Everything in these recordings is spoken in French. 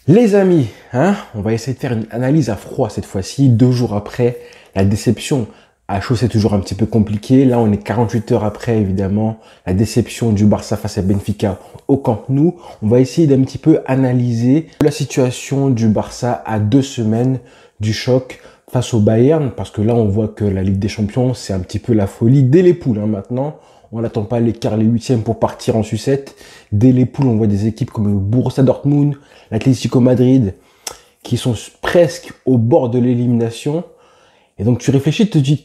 Les amis, on va essayer de faire une analyse à froid cette fois-ci, 2 jours après la déception. À chaud, c'est toujours un petit peu compliqué. Là, on est 48 heures après, évidemment, la déception du Barça face à Benfica au Camp Nou. On va essayer d'un petit peu analyser la situation du Barça à 2 semaines du choc face au Bayern, parce que là, on voit que la Ligue des Champions, c'est un petit peu la folie dès les poules, maintenant. On n'attend pas les quarts, les huitièmes pour partir en sucette. Dès les poules, on voit des équipes comme le Borussia Dortmund, l'Atlético Madrid, qui sont presque au bord de l'élimination. Et donc tu réfléchis, te dis,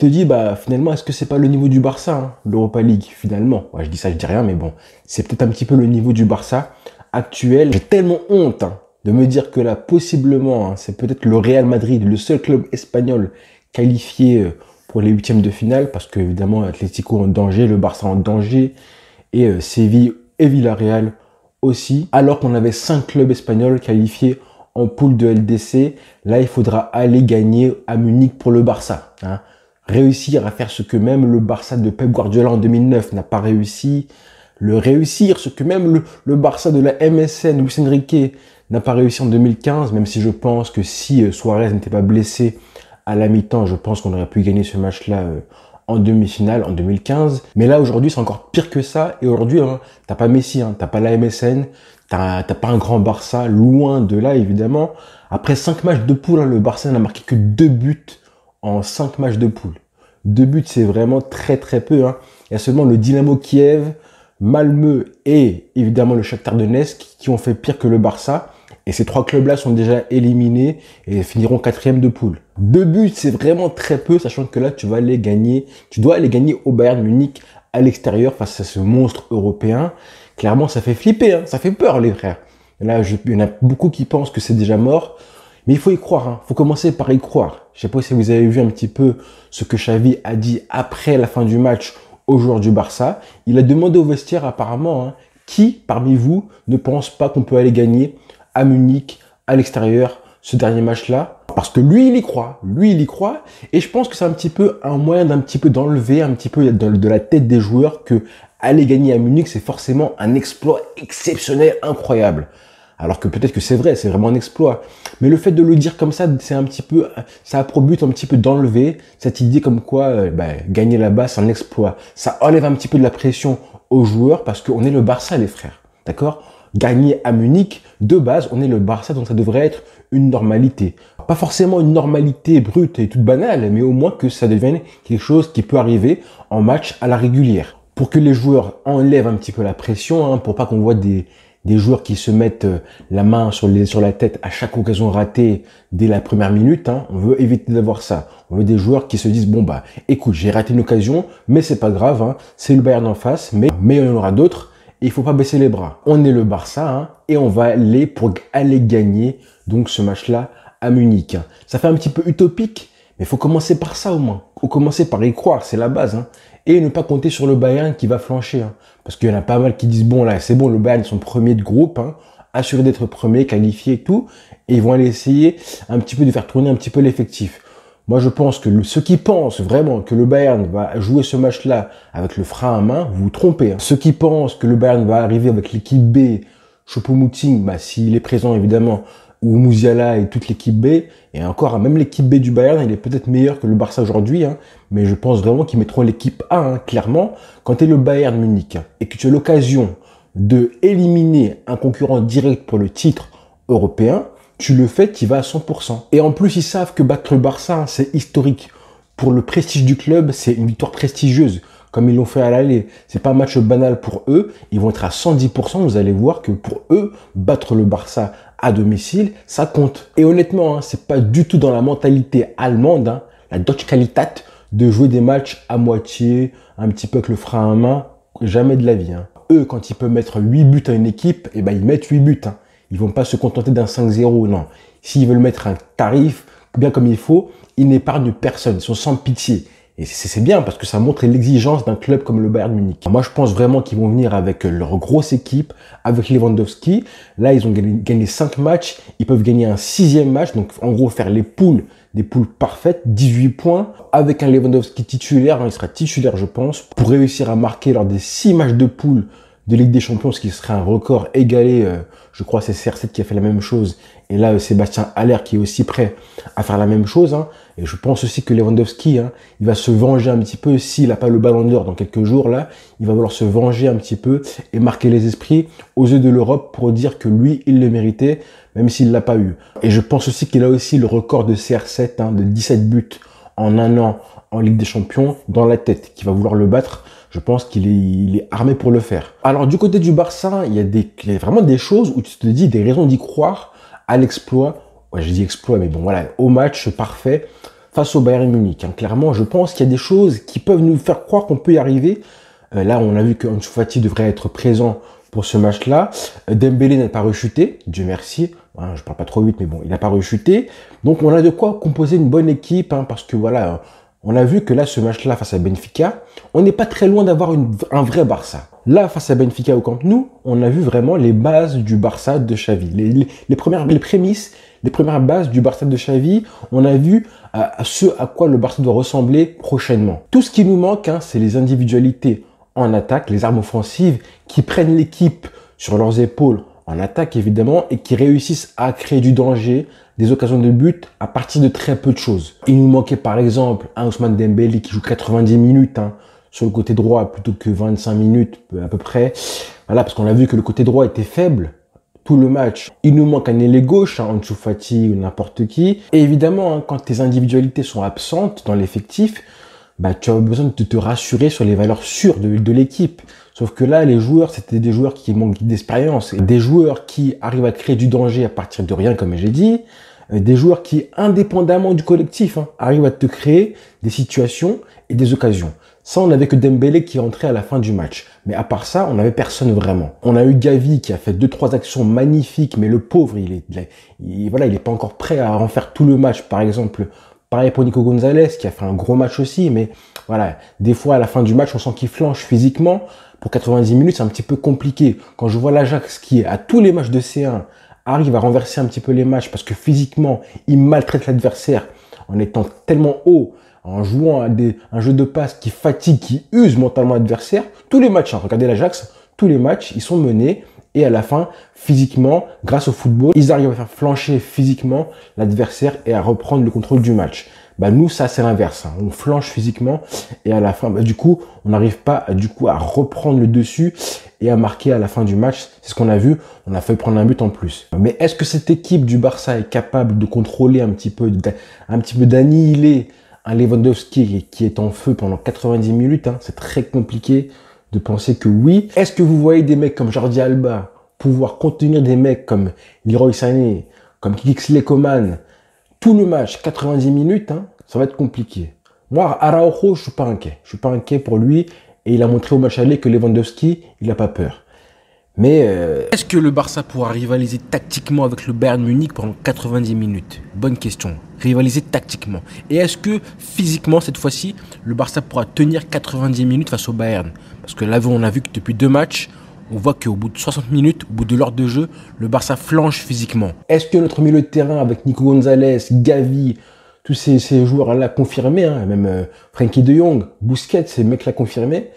finalement, est-ce que c'est pas le niveau du Barça, l'Europa League, finalement? Ouais, je dis ça, je dis rien, mais bon, c'est peut-être un petit peu le niveau du Barça actuel. J'ai tellement honte de me dire que là, possiblement, c'est peut-être le Real Madrid, le seul club espagnol qualifié pour les huitièmes de finale, parce que évidemment, Atlético en danger, le Barça en danger, et Séville et Villarreal aussi, alors qu'on avait 5 clubs espagnols qualifiés en poule de LDC. Là, il faudra aller gagner à Munich pour le Barça. Réussir à faire ce que même le Barça de Pep Guardiola en 2009 n'a pas réussi. Réussir ce que même le Barça de la MSN, Luis Enrique, n'a pas réussi en 2015, même si je pense que si Suarez n'était pas blessé à la mi-temps, je pense qu'on aurait pu gagner ce match-là en demi-finale en 2015. Mais là, aujourd'hui, c'est encore pire que ça. Et aujourd'hui, t'as pas Messi, t'as pas la MSN, t'as pas un grand Barça, loin de là, évidemment. Après 5 matchs de poule, le Barça n'a marqué que 2 buts en 5 matchs de poule. 2 buts, c'est vraiment très très peu. Il y a seulement le Dynamo Kiev, Malmö et évidemment le Shakhtar Donetsk qui ont fait pire que le Barça. Et ces 3 clubs-là sont déjà éliminés et finiront 4e de poule. 2 buts, c'est vraiment très peu, sachant que là, tu dois aller gagner au Bayern Munich à l'extérieur face à ce monstre européen. Clairement, ça fait flipper, ça fait peur, les frères. Et là, il y en a beaucoup qui pensent que c'est déjà mort. Mais il faut y croire, faut commencer par y croire. Je sais pas si vous avez vu un petit peu ce que Xavi a dit après la fin du match aux joueurs du Barça. Il a demandé au vestiaire, apparemment, qui parmi vous ne pense pas qu'on peut aller gagner à Munich, à l'extérieur, ce dernier match-là, parce que lui, il y croit, et je pense que c'est un petit peu un moyen d'enlever un petit peu de la tête des joueurs que aller gagner à Munich, c'est forcément un exploit exceptionnel, incroyable. Alors que peut-être que c'est vrai, c'est vraiment un exploit. Mais le fait de le dire comme ça, ça a pour but un petit peu d'enlever cette idée comme quoi, gagner là-bas, c'est un exploit. Ça enlève un petit peu de la pression aux joueurs parce qu'on est le Barça, les frères. D'accord? Gagner à Munich, de base, on est le Barça, donc ça devrait être une normalité. Pas forcément une normalité brute et toute banale, mais au moins que ça devienne quelque chose qui peut arriver en match à la régulière. Pour que les joueurs enlèvent un petit peu la pression, pour pas qu'on voit des joueurs qui se mettent la main sur la tête à chaque occasion ratée dès la première minute. On veut éviter d'avoir ça. On veut des joueurs qui se disent, écoute, j'ai raté une occasion, mais c'est pas grave, c'est le Bayern en face, mais il y en aura d'autres. Il faut pas baisser les bras. On est le Barça et on va aller pour aller gagner donc ce match-là à Munich. Ça fait un petit peu utopique, mais il faut commencer par ça au moins. Il faut commencer par y croire, c'est la base. Et ne pas compter sur le Bayern qui va flancher. Parce qu'il y en a pas mal qui disent, bon là c'est bon, le Bayern ils sont premiers de groupe, assurés d'être premiers, qualifiés et tout. Et ils vont aller essayer un petit peu de faire tourner un petit peu l'effectif. Moi, je pense que ceux qui pensent vraiment que le Bayern va jouer ce match-là avec le frein à main, vous vous trompez. Ceux qui pensent que le Bayern va arriver avec l'équipe B, Choupo-Moting, s'il est présent évidemment, ou Musiala et toute l'équipe B, et encore, même l'équipe B du Bayern, il est peut-être meilleur que le Barça aujourd'hui, mais je pense vraiment qu'ils mettront l'équipe A, clairement. Quand tu es le Bayern Munich et que tu as l'occasion de éliminer un concurrent direct pour le titre européen, tu le fais, tu y vas à 100%. Et en plus, ils savent que battre le Barça, c'est historique. Pour le prestige du club, c'est une victoire prestigieuse, comme ils l'ont fait à l'aller. C'est pas un match banal pour eux. Ils vont être à 110%. Vous allez voir que pour eux, battre le Barça à domicile, ça compte. Et honnêtement, c'est pas du tout dans la mentalité allemande, la Deutsche Qualität, de jouer des matchs à moitié, un petit peu avec le frein à main. Jamais de la vie. Eux, quand ils peuvent mettre 8 buts à une équipe, ils mettent 8 buts. Ils vont pas se contenter d'un 5-0, non. S'ils veulent mettre un tarif bien comme il faut, ils n'épargnent personne, ils sont sans pitié. Et c'est bien parce que ça montre l'exigence d'un club comme le Bayern Munich. Moi, je pense vraiment qu'ils vont venir avec leur grosse équipe, avec Lewandowski. Là, ils ont gagné 5 matchs, ils peuvent gagner un 6e match, donc en gros faire des poules parfaites, 18 points, avec un Lewandowski titulaire, il sera titulaire je pense, pour réussir à marquer lors des 6 matchs de poule de Ligue des Champions, ce qui serait un record égalé. Je crois c'est CR7 qui a fait la même chose. Et là, Sébastien Haller qui est aussi prêt à faire la même chose. Hein. Et je pense aussi que Lewandowski, hein, il va se venger un petit peu. S'il n'a pas le Ballon d'Or dans quelques jours, là, il va vouloir se venger un petit peu et marquer les esprits aux yeux de l'Europe pour dire que lui, il le méritait, même s'il l'a pas eu. Et je pense aussi qu'il a aussi le record de CR7, hein, de 17 buts en un an en Ligue des Champions dans la tête, qui va vouloir le battre. Je pense qu'il est armé pour le faire. Alors, du côté du Barça, il y a vraiment des choses où tu te dis des raisons d'y croire à l'exploit. Ouais, je dis exploit, mais bon, voilà, au match parfait face au Bayern Munich. Hein. Clairement, je pense qu'il y a des choses qui peuvent nous faire croire qu'on peut y arriver. Là, on a vu que Ansu Fati devrait être présent pour ce match-là. Dembélé n'a pas rechuté, Dieu merci. Hein, je parle pas trop vite, mais bon, il n'a pas rechuté. Donc, on a de quoi composer une bonne équipe, hein, parce que voilà, on a vu que là, ce match-là, face à Benfica, on n'est pas très loin d'avoir un vrai Barça. Là, face à Benfica au Camp Nou, on a vu vraiment les bases du Barça de Xavi. Les premières bases du Barça de Xavi. On a vu ce à quoi le Barça doit ressembler prochainement. Tout ce qui nous manque, hein, c'est les individualités en attaque, les armes offensives qui prennent l'équipe sur leurs épaules en attaque évidemment et qui réussissent à créer du danger, des occasions de but à partir de très peu de choses. Il nous manquait par exemple un Ousmane Dembélé qui joue 90 minutes hein, sur le côté droit plutôt que 25 minutes à peu près. Voilà, parce qu'on a vu que le côté droit était faible tout le match. Il nous manque un ailier gauche, hein, Ansu Fati ou n'importe qui. Et évidemment, hein, quand tes individualités sont absentes dans l'effectif, bah, tu as besoin de te rassurer sur les valeurs sûres de l'équipe. Sauf que là, les joueurs, c'était des joueurs qui manquent d'expérience. Des joueurs qui arrivent à créer du danger à partir de rien, comme j'ai dit. Des joueurs qui, indépendamment du collectif, hein, arrivent à te créer des situations et des occasions. Ça, on n'avait que Dembélé qui rentrait à la fin du match. Mais à part ça, on n'avait personne vraiment. On a eu Gavi qui a fait 2-3 actions magnifiques, mais le pauvre, il est pas encore prêt à en faire tout le match. Par exemple, pareil pour Nico Gonzalez qui a fait un gros match aussi, mais voilà, des fois à la fin du match, on sent qu'il flanche physiquement. Pour 90 minutes, c'est un petit peu compliqué. Quand je vois l'Ajax qui, à tous les matchs de C1, arrive à renverser un petit peu les matchs parce que physiquement, il maltraite l'adversaire en étant tellement haut, en jouant à un jeu de passe qui fatigue, qui use mentalement l'adversaire. Tous les matchs, hein, regardez l'Ajax, tous les matchs, ils sont menés et à la fin, physiquement, grâce au football, ils arrivent à faire flancher physiquement l'adversaire et à reprendre le contrôle du match. Bah nous, ça c'est l'inverse. Hein. On flanche physiquement et à la fin, bah, du coup, on n'arrive pas à reprendre le dessus et à marquer à la fin du match. C'est ce qu'on a vu. On a fait prendre un but en plus. Mais est-ce que cette équipe du Barça est capable de contrôler un petit peu d'annihiler un Lewandowski qui est en feu pendant 90 minutes, hein? C'est très compliqué de penser que oui. Est-ce que vous voyez des mecs comme Jordi Alba pouvoir contenir des mecs comme Leroy Sané, comme Kingsley Coman, tout le match, 90 minutes, hein, ça va être compliqué. Moi, Araujo, je suis pas inquiet. Je suis pas inquiet pour lui et il a montré au match aller que Lewandowski, il a pas peur. Mais est-ce que le Barça pourra rivaliser tactiquement avec le Bayern Munich pendant 90 minutes? Bonne question. Rivaliser tactiquement. Et est-ce que physiquement, cette fois-ci, le Barça pourra tenir 90 minutes face au Bayern? Parce que là, on a vu que depuis 2 matchs, on voit qu'au bout de 60 minutes, au bout de l'heure de jeu, le Barça flanche physiquement. Est-ce que notre milieu de terrain avec Nico Gonzalez, Gavi, tous ces joueurs-là confirmés, hein, même Frenkie de Jong, Busquets, ces mecs-là confirmés,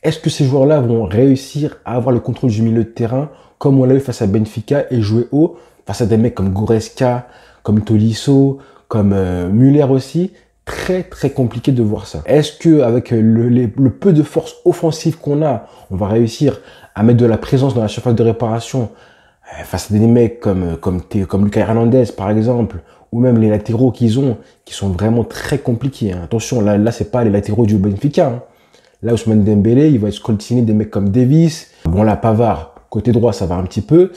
est-ce que ces joueurs-là vont réussir à avoir le contrôle du milieu de terrain comme on l'a eu face à Benfica et jouer haut face à des mecs comme Goretzka, comme Tolisso, comme Müller aussi? Très très compliqué de voir ça. Est-ce que avec le peu de force offensive qu'on a, on va réussir à mettre de la présence dans la surface de réparation face à des mecs comme Lucas Hernandez par exemple, ou même les latéraux qu'ils ont, qui sont vraiment très compliqués. Hein. Attention, là c'est pas les latéraux du Benfica. Hein. Là, Ousmane Dembélé, il va escoltiner des mecs comme Davis. Bon, là, Pavard, côté droit, ça va un petit peu.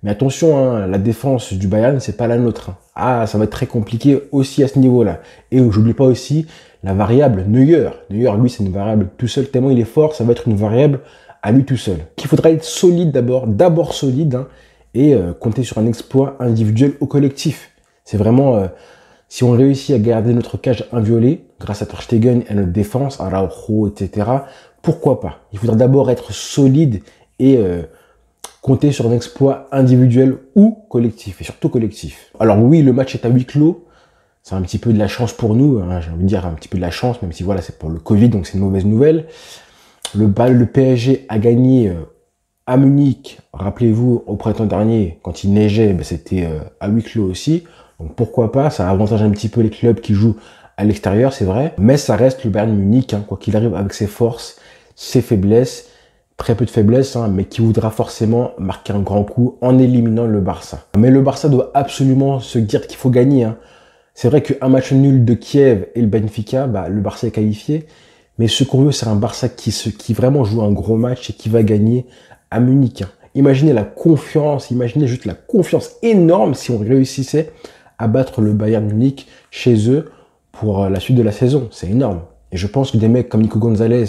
Mais attention, hein, la défense du Bayern, c'est pas la nôtre. Hein. Ah, ça va être très compliqué aussi à ce niveau-là. Et j'oublie pas aussi la variable Neuer. Neuer, lui, c'est une variable tout seul. Tellement il est fort, ça va être une variable à lui tout seul. Il faudra être solide d'abord solide, hein, et compter sur un exploit individuel au collectif. C'est vraiment... si on réussit à garder notre cage inviolée, grâce à Ter Stegen et à notre défense, à Araujo, etc., pourquoi pas? Il faudra d'abord être solide et compter sur un exploit individuel ou collectif, et surtout collectif. Alors oui, le match est à huis clos, c'est un petit peu de la chance pour nous, hein, j'ai envie de dire un petit peu de la chance, même si voilà, c'est pour le Covid, donc c'est une mauvaise nouvelle. Le PSG a gagné À Munich, rappelez-vous, au printemps dernier, quand il neigeait, ben, c'était à huis clos aussi. Donc pourquoi pas, ça avantage un petit peu les clubs qui jouent à l'extérieur, c'est vrai. Mais ça reste le Bayern Munich, hein, quoi qu'il arrive, avec ses forces, ses faiblesses, très peu de faiblesses, hein, mais qui voudra forcément marquer un grand coup en éliminant le Barça. Mais le Barça doit absolument se dire qu'il faut gagner. Hein. C'est vrai qu'un match nul de Kiev et le Benfica, bah, le Barça est qualifié. Mais ce qu'on veut, c'est un Barça qui vraiment joue un gros match et qui va gagner à Munich. Hein. Imaginez la confiance, imaginez juste la confiance énorme si on réussissait à battre le Bayern Munich chez eux pour la suite de la saison. C'est énorme. Et je pense que des mecs comme Nico Gonzalez,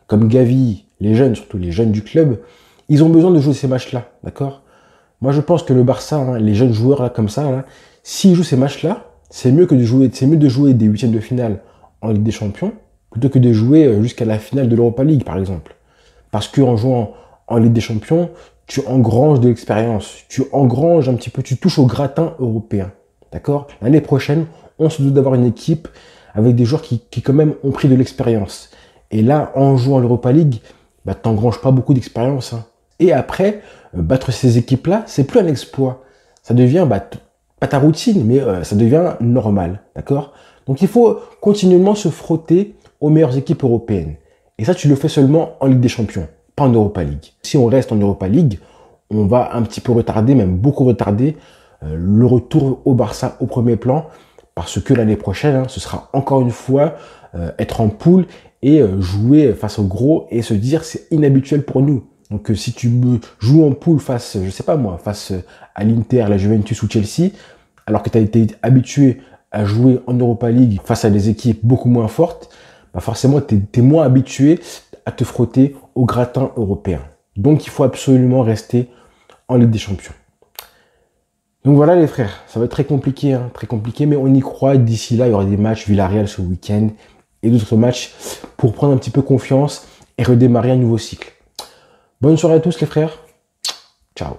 comme Gavi, les jeunes, surtout les jeunes du club, ils ont besoin de jouer ces matchs-là, d'accord? Moi, je pense que le Barça, hein, les jeunes joueurs là, comme ça, là, s'ils jouent ces matchs-là, c'est mieux de jouer des huitièmes de finale en Ligue des Champions plutôt que de jouer jusqu'à la finale de l'Europa League, par exemple. Parce qu'en jouant en Ligue des Champions, tu engranges de l'expérience, tu engranges un petit peu, tu touches au gratin européen, d'accord? L'année prochaine, on se doute d'avoir une équipe avec des joueurs qui quand même ont pris de l'expérience. Et là, en jouant l'Europa League, bah, t'engranges pas beaucoup d'expérience. Hein. Et après, battre ces équipes-là, c'est plus un exploit. Ça devient, bah, pas ta routine, mais ça devient normal, d'accord? Donc il faut continuellement se frotter aux meilleures équipes européennes. Et ça, tu le fais seulement en Ligue des Champions, pas en Europa League. Si on reste en Europa League, on va un petit peu retarder, même beaucoup retarder, le retour au Barça au premier plan, parce que l'année prochaine, hein, ce sera encore une fois être en poule et jouer face au gros et se dire c'est inhabituel pour nous. Donc si tu joues en poule face, je sais pas moi, face à l'Inter, la Juventus ou Chelsea, alors que tu as été habitué à jouer en Europa League face à des équipes beaucoup moins fortes, bah forcément tu es moins habitué à te frotter au gratin européen. Donc il faut absolument rester en Ligue des Champions. Donc voilà les frères, ça va être très compliqué, mais on y croit. D'ici là, il y aura des matchs Villarreal ce week-end et d'autres matchs pour prendre un petit peu confiance et redémarrer un nouveau cycle. Bonne soirée à tous les frères. Ciao.